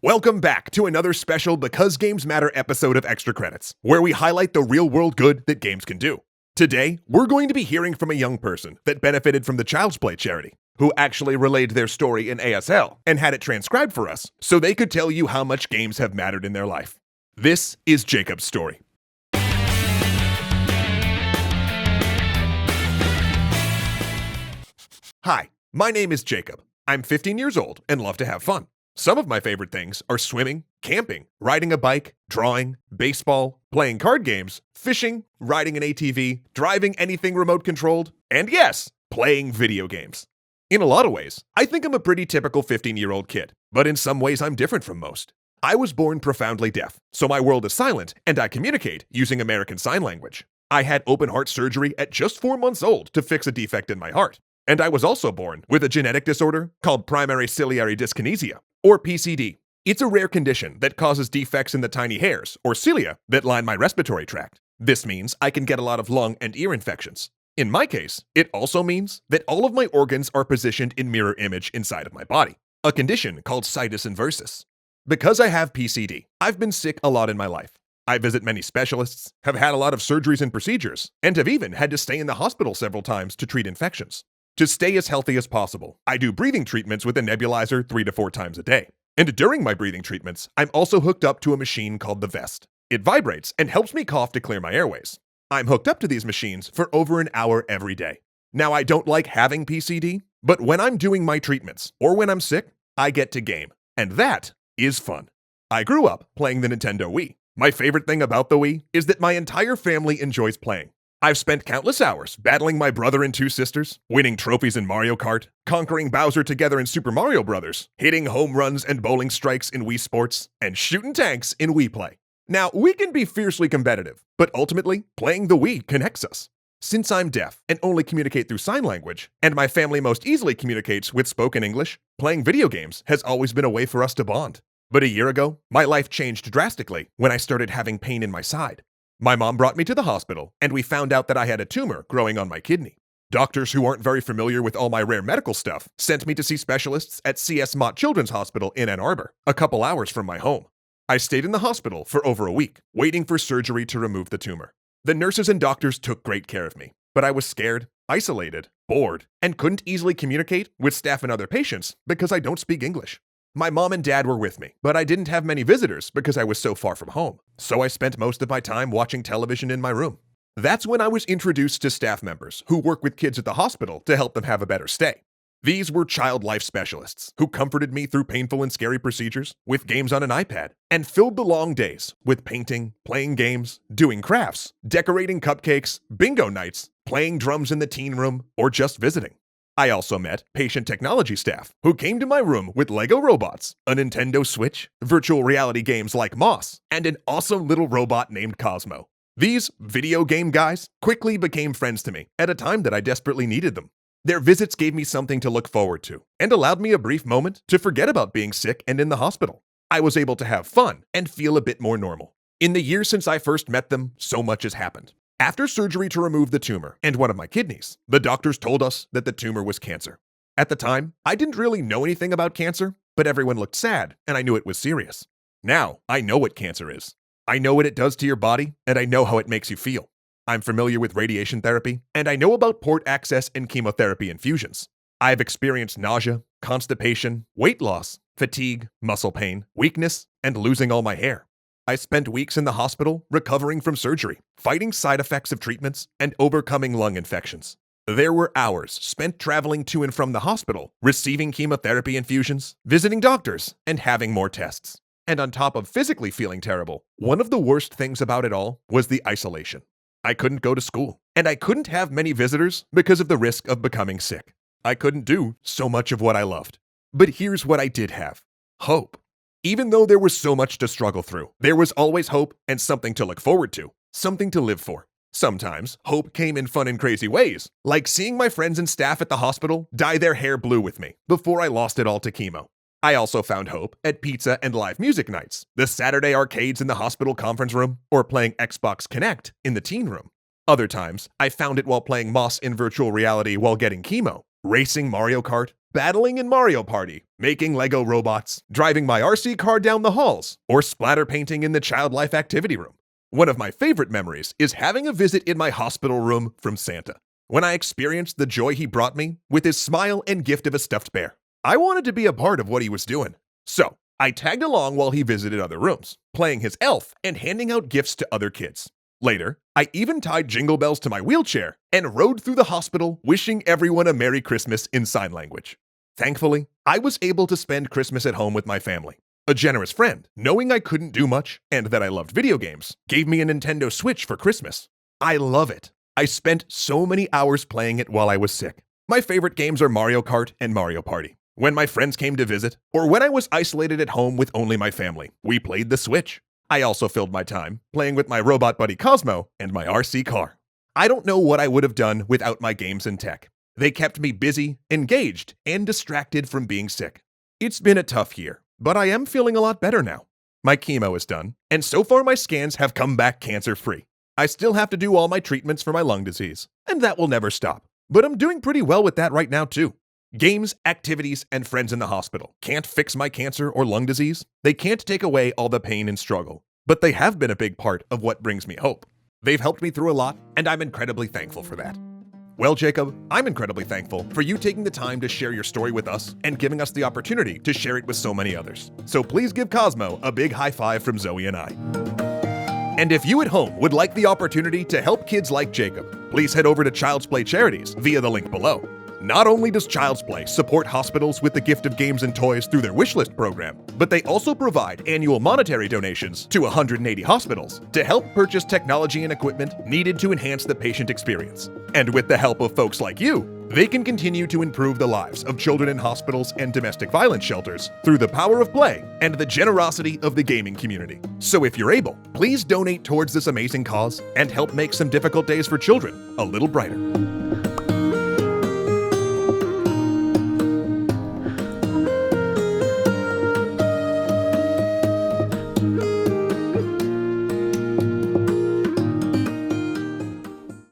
Welcome back to another special Because Games Matter episode of Extra Credits, where we highlight the real-world good that games can do. Today, we're going to be hearing from a young person that benefited from the Child's Play charity, who actually relayed their story in ASL and had it transcribed for us so they could tell you how much games have mattered in their life. This is Jacob's story. Hi, my name is Jacob. I'm 15 years old and love to have fun. Some of my favorite things are swimming, camping, riding a bike, drawing, baseball, playing card games, fishing, riding an ATV, driving anything remote controlled, and yes, playing video games. In a lot of ways, I think I'm a pretty typical 15-year-old kid, but in some ways I'm different from most. I was born profoundly deaf, so my world is silent and I communicate using American Sign Language. I had open heart surgery at just 4 months old to fix a defect in my heart. And I was also born with a genetic disorder called primary ciliary dyskinesia, or PCD. It's a rare condition that causes defects in the tiny hairs, or cilia, that line my respiratory tract. This means I can get a lot of lung and ear infections. In my case, it also means that all of my organs are positioned in mirror image inside of my body, a condition called situs inversus. Because I have PCD, I've been sick a lot in my life. I visit many specialists, have had a lot of surgeries and procedures, and have even had to stay in the hospital several times to treat infections. To stay as healthy as possible, I do breathing treatments with a nebulizer 3 to 4 times a day. And during my breathing treatments, I'm also hooked up to a machine called the vest. It vibrates and helps me cough to clear my airways. I'm hooked up to these machines for over an hour every day. Now, I don't like having PCD, but when I'm doing my treatments or when I'm sick, I get to game. And that is fun. I grew up playing the Nintendo Wii. My favorite thing about the Wii is that my entire family enjoys playing. I've spent countless hours battling my brother and 2 sisters, winning trophies in Mario Kart, conquering Bowser together in Super Mario Bros., hitting home runs and bowling strikes in Wii Sports, and shooting tanks in Wii Play. Now, we can be fiercely competitive, but ultimately, playing the Wii connects us. Since I'm deaf and only communicate through sign language, and my family most easily communicates with spoken English, playing video games has always been a way for us to bond. But a year ago, my life changed drastically when I started having pain in my side. My mom brought me to the hospital, and we found out that I had a tumor growing on my kidney. Doctors who aren't very familiar with all my rare medical stuff sent me to see specialists at CS Mott Children's Hospital in Ann Arbor, a couple hours from my home. I stayed in the hospital for over a week, waiting for surgery to remove the tumor. The nurses and doctors took great care of me, but I was scared, isolated, bored, and couldn't easily communicate with staff and other patients because I don't speak English. My mom and dad were with me, but I didn't have many visitors because I was so far from home, so I spent most of my time watching television in my room. That's when I was introduced to staff members who work with kids at the hospital to help them have a better stay. These were child life specialists who comforted me through painful and scary procedures with games on an iPad and filled the long days with painting, playing games, doing crafts, decorating cupcakes, bingo nights, playing drums in the teen room, or just visiting. I also met patient technology staff who came to my room with Lego robots, a Nintendo Switch, virtual reality games like Moss, and an awesome little robot named Cosmo. These video game guys quickly became friends to me at a time that I desperately needed them. Their visits gave me something to look forward to and allowed me a brief moment to forget about being sick and in the hospital. I was able to have fun and feel a bit more normal. In the years since I first met them, so much has happened. After surgery to remove the tumor and one of my kidneys, the doctors told us that the tumor was cancer. At the time, I didn't really know anything about cancer, but everyone looked sad and I knew it was serious. Now, I know what cancer is. I know what it does to your body, and I know how it makes you feel. I'm familiar with radiation therapy, and I know about port access and chemotherapy infusions. I've experienced nausea, constipation, weight loss, fatigue, muscle pain, weakness, and losing all my hair. I spent weeks in the hospital recovering from surgery, fighting side effects of treatments, and overcoming lung infections. There were hours spent traveling to and from the hospital, receiving chemotherapy infusions, visiting doctors, and having more tests. And on top of physically feeling terrible, one of the worst things about it all was the isolation. I couldn't go to school, and I couldn't have many visitors because of the risk of becoming sick. I couldn't do so much of what I loved. But here's what I did have: hope. Even though there was so much to struggle through, there was always hope and something to look forward to, something to live for. Sometimes, hope came in fun and crazy ways, like seeing my friends and staff at the hospital dye their hair blue with me before I lost it all to chemo. I also found hope at pizza and live music nights, the Saturday arcades in the hospital conference room, or playing Xbox Connect in the teen room. Other times, I found it while playing Moss in virtual reality while getting chemo, racing Mario Kart, battling in Mario Party, making Lego robots, driving my RC car down the halls, or splatter painting in the child life activity room. One of my favorite memories is having a visit in my hospital room from Santa, when I experienced the joy he brought me with his smile and gift of a stuffed bear. I wanted to be a part of what he was doing, so I tagged along while he visited other rooms, playing his elf and handing out gifts to other kids. Later, I even tied jingle bells to my wheelchair and rode through the hospital wishing everyone a Merry Christmas in sign language. Thankfully, I was able to spend Christmas at home with my family. A generous friend, knowing I couldn't do much and that I loved video games, gave me a Nintendo Switch for Christmas. I love it. I spent so many hours playing it while I was sick. My favorite games are Mario Kart and Mario Party. When my friends came to visit, or when I was isolated at home with only my family, we played the Switch. I also filled my time playing with my robot buddy Cosmo and my RC car. I don't know what I would have done without my games and tech. They kept me busy, engaged, and distracted from being sick. It's been a tough year, but I am feeling a lot better now. My chemo is done, and so far my scans have come back cancer-free. I still have to do all my treatments for my lung disease, and that will never stop. But I'm doing pretty well with that right now too. Games, activities, and friends in the hospital can't fix my cancer or lung disease. They can't take away all the pain and struggle, but they have been a big part of what brings me hope. They've helped me through a lot, and I'm incredibly thankful for that. Well, Jacob, I'm incredibly thankful for you taking the time to share your story with us and giving us the opportunity to share it with so many others. So please give Cosmo a big high five from Zoe and I. And if you at home would like the opportunity to help kids like Jacob, please head over to Child's Play Charities via the link below. Not only does Child's Play support hospitals with the gift of games and toys through their wishlist program, but they also provide annual monetary donations to 180 hospitals to help purchase technology and equipment needed to enhance the patient experience. And with the help of folks like you, they can continue to improve the lives of children in hospitals and domestic violence shelters through the power of play and the generosity of the gaming community. So if you're able, please donate towards this amazing cause and help make some difficult days for children a little brighter.